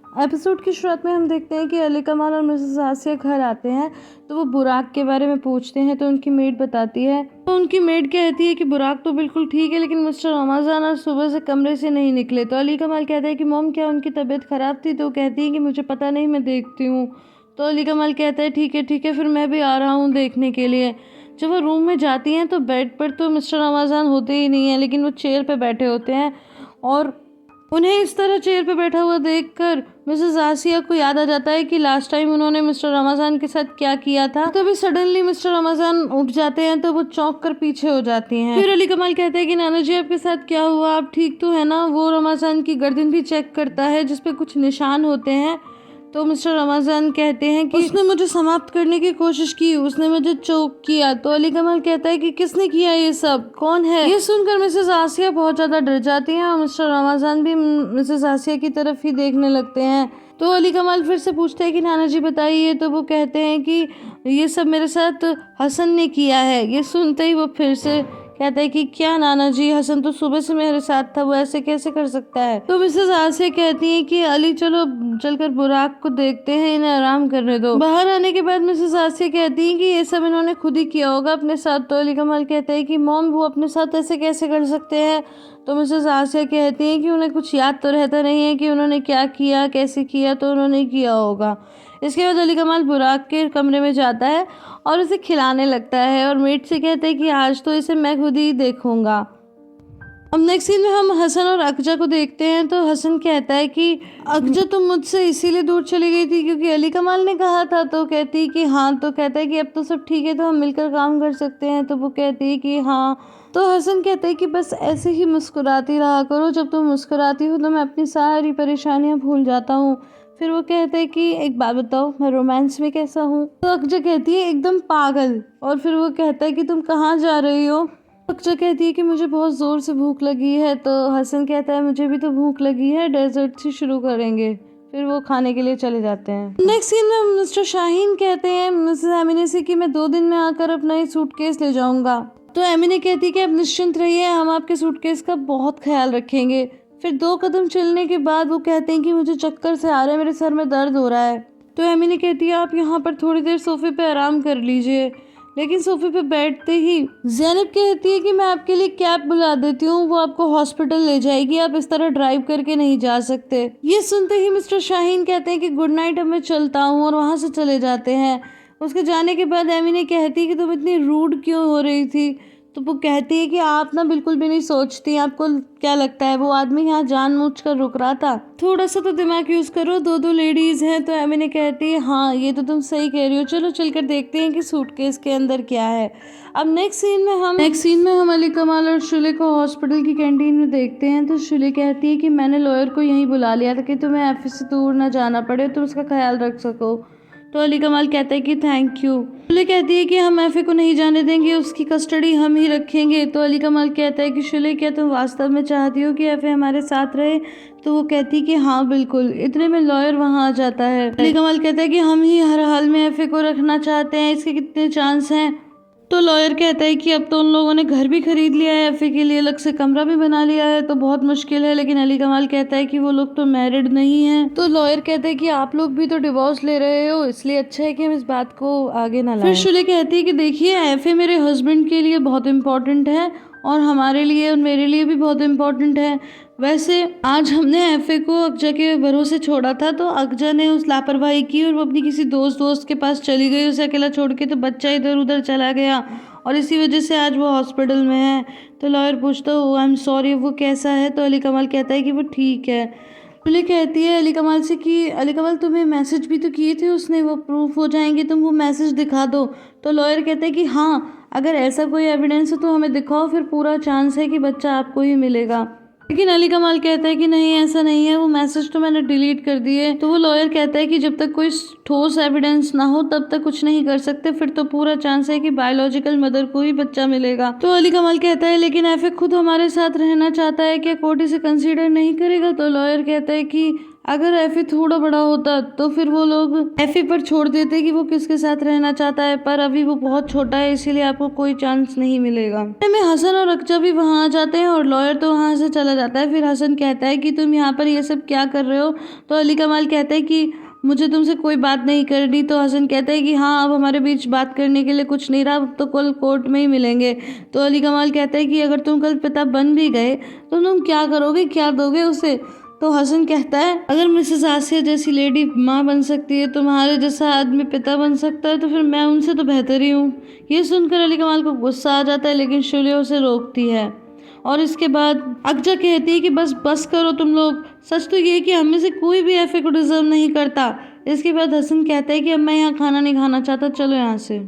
Episode की शुरुआत में हम देखते हैं कि अली कमाल और मिसेस आसिया घर आते हैं तो वो बुराक के बारे में पूछते हैं तो उनकी मेड बताती है। तो उनकी मेड कहती है कि बुराक तो बिल्कुल ठीक है लेकिन मिस्टर रमजान आज सुबह से कमरे से नहीं निकले। तो अली कमाल कहता है कि मॉम क्या उनकी तबीयत ख़राब थी? तो वो कहती है कि मुझे पता नहीं, मैं देखती हूँ। तो अली कमाल कहता है ठीक है फिर मैं भी आ रहा हूँ देखने के लिए। जब वो रूम में जाती हैं तो बेड पर तो मिस्टर रमजान होते ही नहीं है लेकिन वो चेयर पर बैठे होते हैं और उन्हें इस तरह चेयर पे बैठा हुआ देखकर मिसेस आसिया को याद आ जाता है कि लास्ट टाइम उन्होंने मिस्टर रमजान के साथ क्या किया था। तभी सडनली मिस्टर रमजान उठ जाते हैं तो वो चौंक कर पीछे हो जाती हैं। फिर अली कमाल कहते हैं कि नाना जी आपके साथ क्या हुआ, आप ठीक तो है ना? वो रमजान की गर्दन भी चेक करता है जिसपे कुछ निशान होते हैं। तो मिस्टर रमजान कहते हैं कि उसने मुझे समाप्त करने की कोशिश की, उसने मुझे चोक किया। तो अली कमाल कहता है कि किसने किया ये सब, कौन है? ये सुनकर मिसेस आसिया बहुत ज्यादा डर जाती हैं और मिस्टर रमजान भी मिसेस आसिया की तरफ ही देखने लगते हैं। तो अली कमाल फिर से पूछते हैं कि नाना जी बताइए। तो वो कहते हैं कि ये सब मेरे साथ हसन ने किया है। ये सुनते ही वो फिर से कहता है कि क्या नाना जी, हसन तो सुबह से मेरे साथ था, वो ऐसे कैसे कर सकता है? तो मिसेस आसिया कहती है कि अली चलो चलकर बुराक को देखते हैं, इन्हें आराम करने दो। बाहर आने के बाद मिसेस आसिया कहती है कि ये सब इन्होंने खुद ही किया होगा अपने साथ। तो अली कमाल कहता है कि मॉम वो अपने साथ ऐसे कैसे कर सकते हैं? तो मिसेस आसिया कहती हैं कि उन्हें कुछ याद तो रहता नहीं है कि उन्होंने क्या किया कैसे किया, तो उन्होंने किया होगा। इसके बाद अली कमाल बुराक के कमरे में जाता है और उसे खिलाने लगता है और मेट से कहता है कि आज तो इसे मैं खुद ही देखूंगा। अब नेक्स्ट सीन में हम हसन और अकजा को देखते हैं। तो हसन कहता है कि अकजा तुम मुझसे इसीलिए दूर चली गई थी क्योंकि अली कमाल ने कहा था? तो कहती है कि हाँ। तो कहता है कि अब तो सब ठीक है तो हम मिलकर काम कर सकते हैं। तो वो कहती है कि हाँ। तो हसन कहता है कि बस ऐसे ही मुस्कुराती रहा करो, जब तुम मुस्कुराती हो तो मैं अपनी सारी परेशानियां भूल जाता हूँ। फिर वो कहते हैं कि एक बात बताओ, मैं रोमांस में कैसा हूँ? तो अकजा कहती है एकदम पागल। और फिर वो कहता है कि तुम कहाँ जा रही हो? अकजा कहती है कि मुझे बहुत ज़ोर से भूख लगी है। तो हसन कहता है मुझे भी तो भूख लगी है, डेजर्ट से शुरू करेंगे। फिर वो खाने के लिए चले जाते हैं। नेक्स्ट सीन में मिस्टर शाहीन कहते हैं मिसेस एमिनी से कि मैं 2 दिन में आकर अपना ये सूटकेस ले जाऊंगा। तो एमिनी कहती है कि आप निश्चिंत रहिए, हम आपके सूटकेस का बहुत ख्याल रखेंगे। फिर 2 कदम चलने के बाद वो कहते हैं कि मुझे चक्कर से आ रहा है, मेरे सर में दर्द हो रहा है। तो एमिनी कहती है आप यहाँ पर थोड़ी देर सोफे पे आराम कर लीजिए। लेकिन सोफे पे बैठते ही ज़ैनब कहती है कि मैं आपके लिए कैब बुला देती हूँ, वो आपको हॉस्पिटल ले जाएगी, आप इस तरह ड्राइव करके नहीं जा सकते। ये सुनते ही मिस्टर शाहीन कहते हैं कि गुड नाइट, अब मैं चलता हूँ, और वहाँ से चले जाते हैं। उसके जाने के बाद एमिनी कहती है कि तुम इतनी रूड क्यों हो रही थी? तो वो कहती है कि आप ना बिल्कुल भी नहीं सोचती, आपको क्या लगता है वो आदमी यहाँ जानबूझकर रुक रहा था? थोड़ा सा तो दिमाग यूज करो, 2 लेडीज हैं। तो एमिनी कहती है हाँ ये तो तुम सही कह रही हो, चलो चलकर देखते हैं कि सूटकेस के अंदर क्या है। अब नेक्स्ट सीन में हम अली कमाल और शुले को हॉस्पिटल की कैंटीन में देखते हैं। तो शुले कहती है कि मैंने लॉयर को यहीं बुला लिया था कि तुम्हें ऑफिस से दूर ना जाना पड़े, तुम उसका ख्याल रख सको। तो अली कमाल कहता है कि थैंक यू। शुले कहती है कि हम एफे को नहीं जाने देंगे, उसकी कस्टडी हम ही रखेंगे। तो अली कमाल कहता है कि शुले क्या तुम वास्तव में चाहती हो कि एफे हमारे साथ रहे? तो वो कहती है कि हाँ बिल्कुल। इतने में लॉयर वहाँ आ जाता है। अली कमाल कहता है कि हम ही हर हाल में एफे को रखना चाहते हैं, इसके कितने चांस हैं? तो लॉयर कहता है कि अब तो उन लोगों ने घर भी खरीद लिया है, एफए के लिए अलग से कमरा भी बना लिया है, तो बहुत मुश्किल है। लेकिन अली कमाल कहता है कि वो लोग तो मैरिड नहीं हैं। तो लॉयर कहता है कि आप लोग भी तो डिवोर्स ले रहे हो, इसलिए अच्छा है कि हम इस बात को आगे ना लाएं। फिर शुले कहती है कि देखिए एफए मेरे हस्बैंड के लिए बहुत इम्पोर्टेंट है और हमारे लिए और मेरे लिए भी बहुत इम्पोर्टेंट है। वैसे आज हमने एफए को अकजा के भरोसे छोड़ा था, तो अकजा ने उस लापरवाही की और वो अपनी किसी दोस्त के पास चली गई उसे अकेला छोड़ के, तो बच्चा इधर उधर चला गया और इसी वजह से आज वो हॉस्पिटल में है। तो लॉयर पूछता है आई एम सॉरी, वो कैसा है? तो अली कमाल कहता है कि वो ठीक है। शुले कहती है अली कमाल से कि अली कमाल तुम्हें मैसेज भी तो किए थे उसने, वो प्रूफ हो जाएंगे, तुम वो मैसेज दिखा दो। तो लॉयर कहता है कि हाँ अगर ऐसा कोई एविडेंस हो तो हमें दिखाओ, फिर पूरा चांस है कि बच्चा आपको ही मिलेगा। लेकिन अली कमाल कहता है कि नहीं ऐसा नहीं है, वो मैसेज तो मैंने डिलीट कर दिए। तो वो लॉयर कहता है कि जब तक कोई ठोस एविडेंस ना हो तब तक कुछ नहीं कर सकते, फिर तो पूरा चांस है कि बायोलॉजिकल मदर को ही बच्चा मिलेगा। तो अली कमाल कहता है लेकिन एफे खुद हमारे साथ रहना चाहता है, क्या कोर्ट इसे कंसीडर नहीं करेगा? तो लॉयर कहता है कि अगर एफी थोड़ा बड़ा होता तो फिर वो लोग एफी पर छोड़ देते कि वो किसके साथ रहना चाहता है, पर अभी वो बहुत छोटा है इसीलिए आपको कोई चांस नहीं मिलेगा। में हसन और अक्जा भी वहाँ आ जाते हैं और लॉयर तो वहाँ से चला जाता है। फिर हसन कहता है कि तुम यहाँ पर ये सब क्या कर रहे हो, तो अली कमाल कहता है कि मुझे तुमसे कोई बात नहीं करनी। तो हसन कहता है कि हाँ, अब हमारे बीच बात करने के लिए कुछ नहीं रहा, अब तो कल कोर्ट में ही मिलेंगे। तो अली कमाल कहता है कि अगर तुम कल पिता बन भी गए तो तुम क्या करोगे, क्या दोगे उसे। तो हसन कहता है अगर मिसेस आसिया जैसी लेडी माँ बन सकती है, तुम्हारे जैसा आदमी पिता बन सकता है, तो फिर मैं उनसे तो बेहतर ही हूँ। ये सुनकर अली कमाल को गुस्सा आ जाता है, लेकिन शुले उसे रोकती है। और इसके बाद अक्जा कहती है कि बस करो तुम लोग, सच तो ये है कि हम में से कोई भी एफए को डिजर्व नहीं करता। इसके बाद हसन कहता है कि अब मैं यहाँ खाना नहीं खाना चाहता, चलो यहाँ से।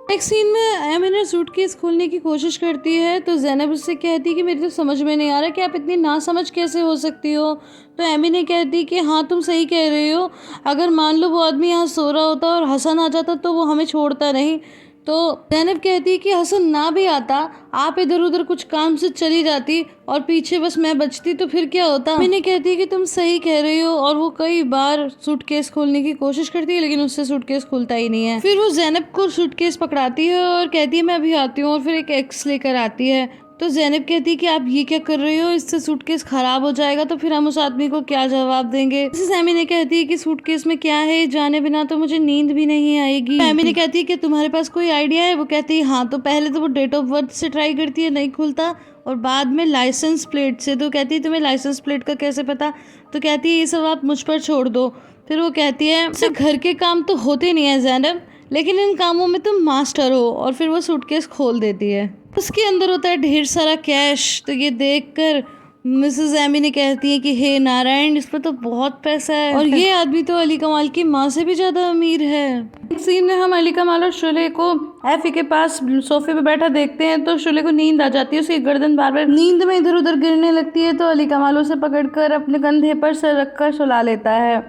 नेक्स्ट सीन में एमिना सूटकेस खोलने की कोशिश करती है तो ज़ैनब उससे कहती है कि मेरी तो समझ में नहीं आ रहा कि आप इतनी नासमझ कैसे हो सकती हो। तो एमिना कहती है कि हाँ, तुम सही कह रही हो, अगर मान लो वो आदमी यहाँ सो रहा होता और हसन आ जाता तो वो हमें छोड़ता नहीं। तो ज़ैनब कहती है कि हसन ना भी आता, आप इधर उधर कुछ काम से चली जाती और पीछे बस मैं बचती तो फिर क्या होता। मैंने कहती है कि तुम सही कह रही हो, और वो कई बार सूटकेस खोलने की कोशिश करती है लेकिन उससे सूटकेस खुलता ही नहीं है। फिर वो ज़ैनब को सूटकेस पकड़ाती है और कहती है मैं अभी आती हूँ, और फिर एक एक्स लेकर आती है। तो ज़ैनब कहती है कि आप ये क्या कर रही हो, इससे सूटकेस खराब हो जाएगा तो फिर हम उस आदमी को क्या जवाब देंगे। एमिना कहती है कि सूटकेस में क्या है, जाने बिना तो मुझे नींद भी नहीं आएगी। एमिना कहती है कि तुम्हारे पास कोई आइडिया है। वो कहती है हाँ। तो पहले तो वो डेट ऑफ बर्थ से ट्राई करती है, नहीं खुलता, और बाद में लाइसेंस प्लेट से। तो कहती है तुम्हें लाइसेंस प्लेट का कैसे पता। तो कहती है ये सब आप मुझ पर छोड़ दो। फिर वो कहती है घर के काम तो होते नहीं है ज़ैनब, लेकिन इन कामों में तुम मास्टर हो। और फिर वो सूटकेस खोल देती है, उसके अंदर होता है ढेर सारा कैश। तो ये देखकर मिसेस एमिना कहती है कि हे नारायण, इसमें तो बहुत पैसा है, और ये आदमी तो अली कमाल की माँ से भी ज्यादा अमीर है। एक सीन में हम अली कमाल और शुले को एफी के पास सोफे पे बैठा देखते हैं। तो शुले को नींद आ जाती है, उसकी गर्दन बार बार नींद में इधर उधर गिरने लगती है। तो अली कमाल उसे पकड़कर अपने कंधे पर सर रखकर सुला लेता है।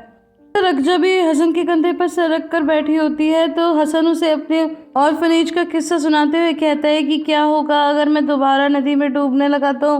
अक्जा भी हसन के कंधे पर सर रख कर बैठी होती है। तो हसन उसे अपने ऑर्फनेज का किस्सा सुनाते हुए कहता है कि क्या होगा अगर मैं दोबारा नदी में डूबने लगा तो।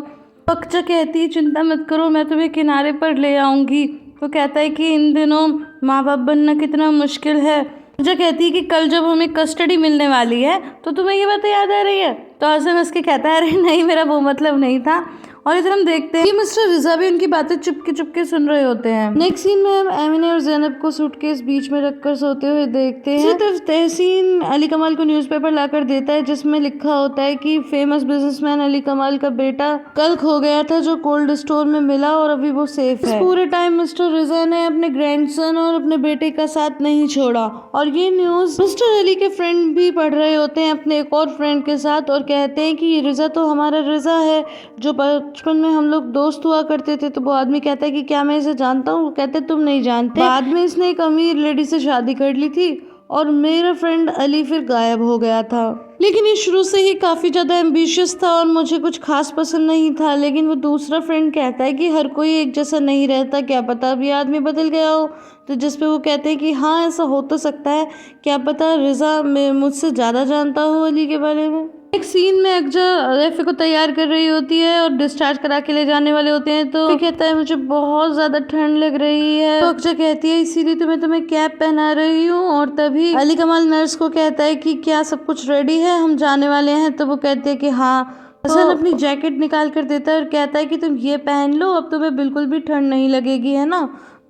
अक्जा कहती है चिंता मत करो, मैं तुम्हें किनारे पर ले आऊंगी। तो कहता है कि इन दिनों माँ बाप बनना कितना मुश्किल है। अक्जा कहती है कि कल जब हमें कस्टडी मिलने वाली है तो तुम्हें ये बात याद आ रही है। तो हसन उसके कहता है अरे नहीं, मेरा वो मतलब नहीं था। और इधर हम देखते हैं कि मिस्टर रिजा भी उनकी बातें चुपके चुपके सुन रहे होते हैं। नेक्स्ट सीन में हम एमिना और ज़ैनब को सूटकेस बीच में रखकर सोते हुए देखते हैं। सिर्फ तहसीन अली कमाल को न्यूज़पेपर लाकर देता है जिसमें लिखा होता है कि फेमस बिजनेसमैन अली कमाल का बेटा कल खो गया था, जो कोल्ड स्टोर में मिला और अभी वो सेफ है। इस पूरे टाइम मिस्टर रिजा ने अपने ग्रैंडसन और अपने बेटे का साथ नहीं छोड़ा। और ये न्यूज़ मिस्टर अली के फ्रेंड भी पढ़ रहे होते हैं अपने एक और फ्रेंड के साथ, और कहते हैं कि ये रिजा तो हमारा रिजा है जो बचपन में हम लोग दोस्त हुआ करते थे। तो वो आदमी कहता है कि क्या मैं इसे जानता हूँ। वो कहते तुम नहीं जानते, बाद में इसने एक अमीर लेडी से शादी कर ली थी और मेरा फ्रेंड अली फिर गायब हो गया था। लेकिन ये शुरू से ही काफ़ी ज़्यादा एम्बिशियस था और मुझे कुछ खास पसंद नहीं था। लेकिन वो दूसरा फ्रेंड कहता है कि हर कोई एक जैसा नहीं रहता, क्या पता अभी आदमी बदल गया हो। तो जिस पे वो कहते हैं कि हाँ ऐसा हो तो सकता है, क्या पता रिजा मुझसे ज़्यादा जानता हो अली के बारे में। एक सीन में अक्जा एफए को तैयार कर रही होती है और डिस्चार्ज करा के ले जाने वाले होते हैं। तो कहता है मुझे बहुत ज़्यादा ठंड लग रही है। तो अक्जा कहती है इसीलिए तो मैं तुम्हें कैप पहना रही हूँ। और तभी अली कमाल नर्स को कहता है कि क्या सब कुछ रेडी है, हम जाने वाले हैं। तो वो कहते हैं कि हाँ। हसन अपनी जैकेट निकाल कर देता है और कहता है कि तुम ये पहन लो, अब तुम्हें बिल्कुल भी ठंड नहीं लगेगी, है ना।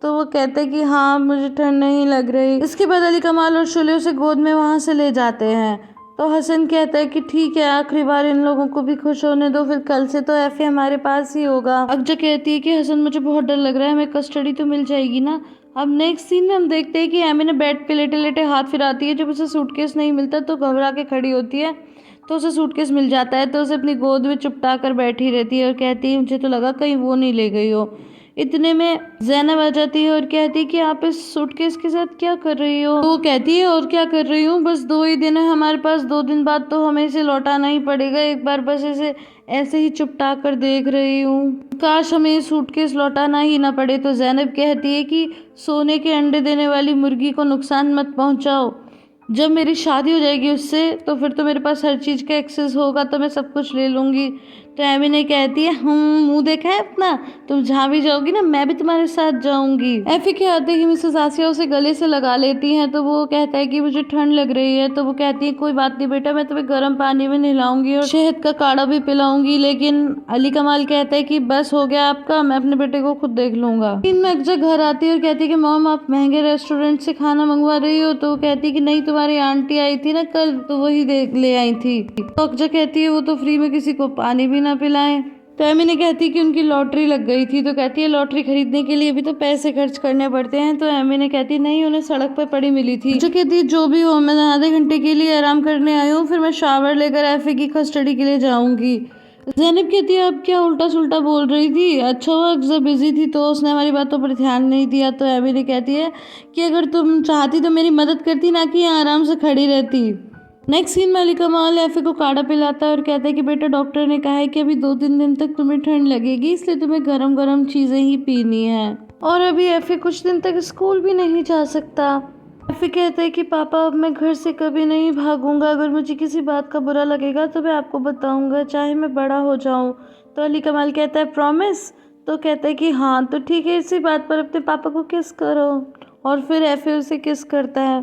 तो वो कहते हैं कि हाँ मुझे ठंड नहीं लग रही। इसके बाद अली कमाल और शुले उसे गोद में वहाँ से ले जाते हैं। तो हसन कहता है कि ठीक है, आखिरी बार इन लोगों को भी खुश होने दो, फिर कल से तो एफए हमारे पास ही होगा। अक्जा कहती है कि हसन मुझे बहुत डर लग रहा है, हमें कस्टडी तो मिल जाएगी ना। अब नेक्स्ट सीन में हम देखते हैं कि एमिना बेड पे लेटे लेटे हाथ फिराती है। जब उसे सूटकेस नहीं मिलता तो घबरा के खड़ी होती है। तो उसे सूटकेस मिल जाता है तो उसे अपनी गोद में चुपटा कर बैठी रहती है और कहती है मुझे तो लगा कहीं वो नहीं ले गई हो। इतने में ज़ैनब आ जाती है और कहती है कि आप इस सूटकेस के साथ क्या कर रही हो। तो वो कहती है और क्या कर रही हूँ, बस 2 ही दिन है हमारे पास, 2 दिन बाद तो हमें इसे लौटाना ही पड़ेगा। एक बार बस इसे ऐसे ही चुपटा कर देख रही हूँ, काश हमें सूटकेस लौटाना ही ना पड़े। तो ज़ैनब कहती है कि सोने के अंडे देने वाली मुर्गी को नुकसान मत पहुँचाओ, जब मेरी शादी हो जाएगी उससे तो फिर तो मेरे पास हर चीज़ का एक्सेस होगा, तो मैं सब कुछ ले लूँगी। तो एमिने कहती है मुंह देखा है अपना, तुम जहाँ भी जाओगी ना मैं भी तुम्हारे साथ जाऊंगी। एफी के आते ही मिसेस आसिया उसे गले से लगा लेती हैं, तो वो कहता है कि मुझे ठंड लग रही है। तो वो कहती है कोई बात नहीं बेटा, मैं तुम्हें गर्म पानी में नहलाऊंगी और शहद का काढ़ा भी पिलाऊंगी। लेकिन अली कमाल कहता है कि बस हो गया आपका, मैं अपने बेटे को खुद देख लूंगा। इन में अक्जा घर आती है और कहती है कि मॉम आप महंगे रेस्टोरेंट से खाना मंगवा रही हो। तो वो कहती है कि नहीं, तुम्हारी आंटी आई थी ना कल, तो वही ले आई थी। तो अक्जा कहती है वो तो फ्री में किसी को पानी भी ना पिलाएं। तो एमिने कहती है कि उनकी लॉटरी लग गई थी। तो कहती है लॉटरी खरीदने के लिए भी तो पैसे खर्च करने पड़ते हैं। तो एमिने कहती है नहीं, उन्हें सड़क पर पड़ी मिली थी। जो कहती है जो भी हो, मैं आधे घंटे के लिए आराम करने आई हूँ, फिर मैं शावर लेकर एफे की कस्टडी के लिए जाऊंगी। ज़ैनब कहती है अब क्या उल्टा सुल्टा बोल रही थी, अच्छा हुआ अक्जा बिजी थी तो उसने हमारी बातों पर ध्यान नहीं दिया। तो एमिने कहती है कि अगर तुम चाहती तो मेरी मदद करती, ना कि यहाँ आराम से खड़ी रहती। नेक्स्ट सीन में अली कमाल एफे को काढ़ा पिलाता है और कहता है कि बेटा डॉक्टर ने कहा है कि अभी 2-3 दिन तक तुम्हें ठंड लगेगी, इसलिए तुम्हें गरम गरम चीज़ें ही पीनी है। और अभी एफे कुछ दिन तक स्कूल भी नहीं जा सकता। एफे कहता है कि पापा अब मैं घर से कभी नहीं भागूंगा, अगर मुझे किसी बात का बुरा लगेगा तो मैं आपको बताऊंगा, चाहे मैं बड़ा हो जाऊं। तो अली कमाल कहता है प्रॉमिस। तो कहता है कि हाँ तो ठीक है, इसी बात पर अपने पापा को किस करो। और फिर एफे उसे किस करता है।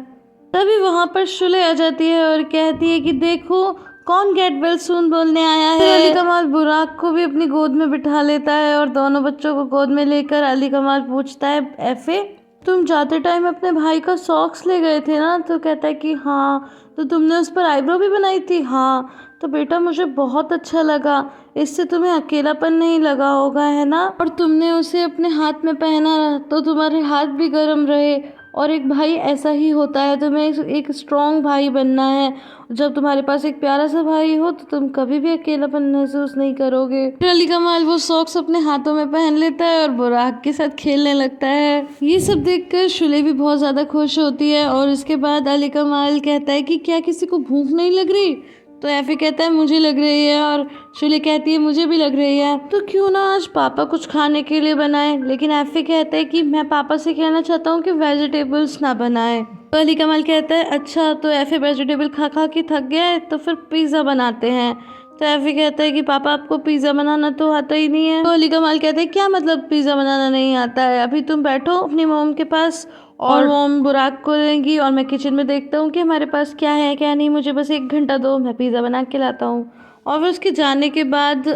तभी वहाँ पर शुले आ जाती है और कहती है कि देखो कौन गेट वेल सून बोलने आया है। अली कमाल बुराक को भी अपनी गोद में बिठा लेता है और दोनों बच्चों को गोद में लेकर अली कमाल पूछता है एफे तुम जाते टाइम अपने भाई का सॉक्स ले गए थे ना। तो कहता है कि हाँ। तो तुमने उस पर आईब्रो भी बनाई थी। हाँ। तो बेटा मुझे बहुत अच्छा लगा, इससे तुम्हें अकेलापन नहीं लगा होगा है ना, और तुमने उसे अपने हाथ में पहना तो तुम्हारे हाथ भी गर्म रहे। और एक भाई ऐसा ही होता है, तुम्हें एक स्ट्रॉन्ग भाई बनना है। जब तुम्हारे पास एक प्यारा सा भाई हो तो तुम कभी भी अकेलापन महसूस नहीं करोगे। फिर अली कमाल वो सॉक्स अपने हाथों में पहन लेता है और बुराक के साथ खेलने लगता है। ये सब देखकर शुले भी बहुत ज़्यादा खुश होती है। और इसके बाद अली कमाल कहता है कि क्या किसी को भूख नहीं लग रही। तो एफे कहता है मुझे लग रही है, और शुले कहती है मुझे भी लग रही है, तो क्यों ना आज पापा कुछ खाने के लिए बनाए। लेकिन एफे कहता है कि मैं पापा से कहना चाहता हूँ कि वेजिटेबल्स ना बनाए। तो अली कमाल कहता है अच्छा। तो एफे वेजिटेबल खा खा के थक गया है, तो फिर पिज़्ज़ा बनाते हैं। तो एफे कहता है कि पापा आपको पिज़्ज़ा बनाना तो आता ही नहीं है। तो अली कमाल कहते हैं क्या मतलब पिज़्ज़ा बनाना नहीं आता है, अभी तुम बैठो अपनी मोम के पास और मोम बुराक को लेंगी और मैं किचन में देखता हूँ कि हमारे पास क्या है क्या नहीं, मुझे बस 1 घंटा दो, मैं पिज़्ज़ा बना के लाता हूँ। और फिर उसके जाने के बाद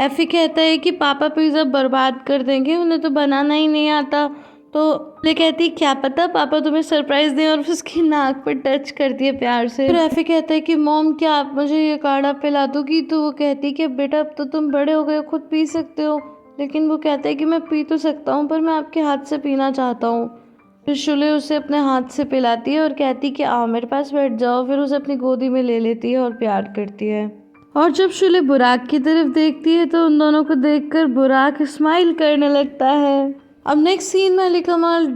एफी कहता है कि पापा पिज़्ज़ा बर्बाद कर देंगे, उन्हें तो बनाना ही नहीं आता। तो ले कहती है क्या पता पापा तुम्हें सरप्राइज दें, और फिर उसकी नाक पर टच करती है प्यार से। फिर एफी कहता है कि मॉम क्या आप मुझे ये काढ़ा पिला दोगी। तो वो कहती है कि बेटा अब तो तुम बड़े हो गए, खुद पी सकते हो। लेकिन वो कहता है कि मैं पी तो सकता हूँ, पर मैं आपके हाथ से पीना चाहता हूँ। फिर शुले उसे अपने हाथ से पिलाती है और कहती है कि आओ मेरे पास बैठ जाओ। फिर उसे अपनी गोदी में ले लेती है और प्यार करती है। और जब शुले बुराक की तरफ देखती है तो उन दोनों को देखकर बुराक स्माइल करने लगता है। अब नेक्स्ट सीन में अली कमाल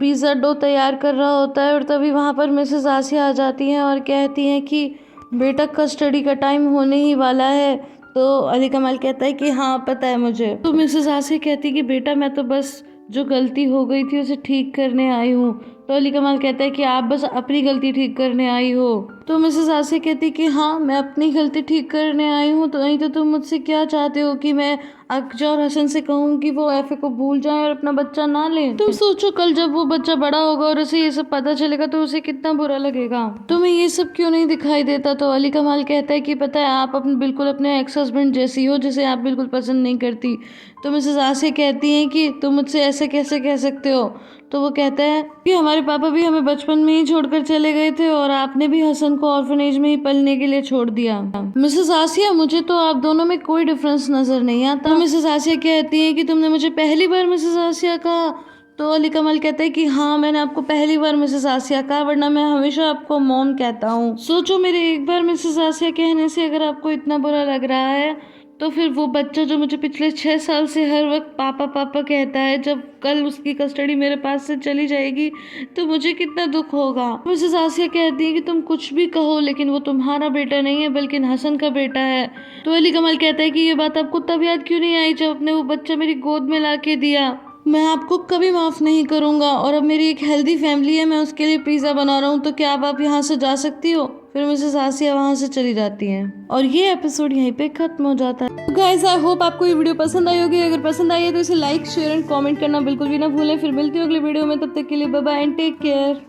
पिज़्ज़ा डो तैयार कर रहा होता है और तभी वहाँ पर मिसेस आसिया आ जाती हैं और कहती हैं कि बेटा कस्टडी का टाइम होने ही वाला है। तो अली कमाल कहता है कि हाँ पता है मुझे। तो मिसेस आसिया कहती है कि बेटा मैं तो बस जो गलती हो गई थी उसे ठीक करने आई हूँ। तो अली कमाल कहता है कि आप बस अपनी गलती ठीक करने आई हो। तो मिसेस आसिया कहती कि हाँ मैं अपनी गलती ठीक करने आई हूँ, तो नहीं तो तुम मुझसे क्या चाहते हो कि मैं अक्जा और हसन से कहूँ कि वो एफे को भूल जाए और अपना बच्चा ना ले। तुम सोचो कल जब वो बच्चा बड़ा होगा और उसे ये सब पता चलेगा तो उसे कितना बुरा लगेगा। तुम्हें ये सब क्यों नहीं दिखाई देता। तो अली कमाल कहता है कि पता है आप बिल्कुल अपने एक्स हस्बैंड जैसी हो जिसे आप बिल्कुल पसंद नहीं करती। तो मिसेस आसिया कहती हैं कि तुम मुझसे ऐसे कैसे कह सकते हो। तो वो कहता है कि हमारे पापा भी हमें बचपन में ही छोड़कर चले गए थे और आपने भी हसन को ऑर्फनेज में ही पलने के लिए छोड़ दिया। मिसेस आसिया मुझे तो आप दोनों में कोई डिफरेंस नजर नहीं आता। मिसेस आसिया कहती है कि तुमने मुझे पहली बार मिसेस आसिया कहा। तो अली कमाल कहता है कि हाँ मैंने आपको पहली बार मिसेस आसिया कहा, वरना मैं हमेशा आपको मॉम कहता हूँ। सोचो मेरे एक बार मिसेस आसिया कहने से अगर आपको इतना बुरा लग रहा है तो फिर वो बच्चा जो मुझे पिछले 6 साल से हर वक्त पापा पापा कहता है, जब कल उसकी कस्टडी मेरे पास से चली जाएगी तो मुझे कितना दुख होगा। मिसेस आसिया कहती है कि तुम कुछ भी कहो लेकिन वो तुम्हारा बेटा नहीं है बल्कि हसन का बेटा है। तो अली कमाल कहता है कि ये बात आपको तब याद क्यों नहीं आई जब आपने वो बच्चा मेरी गोद में ला के दिया। मैं आपको कभी माफ़ नहीं करूँगा। और अब मेरी एक हेल्दी फैमिली है, मैं उसके लिए पिज़्ज़ा बना रहा हूँ, तो क्या अब आप यहाँ से जा सकती हो। फिर मिसेस आसिया वहाँ से चली जाती हैं और ये एपिसोड यहीं पे खत्म हो जाता है। गाइस आई होप आपको ये वीडियो पसंद आई होगी। अगर पसंद आई है तो इसे लाइक शेयर एंड कमेंट करना बिल्कुल भी ना भूलें। फिर मिलती हूँ अगली वीडियो में, तब तक के लिए bye bye and take care.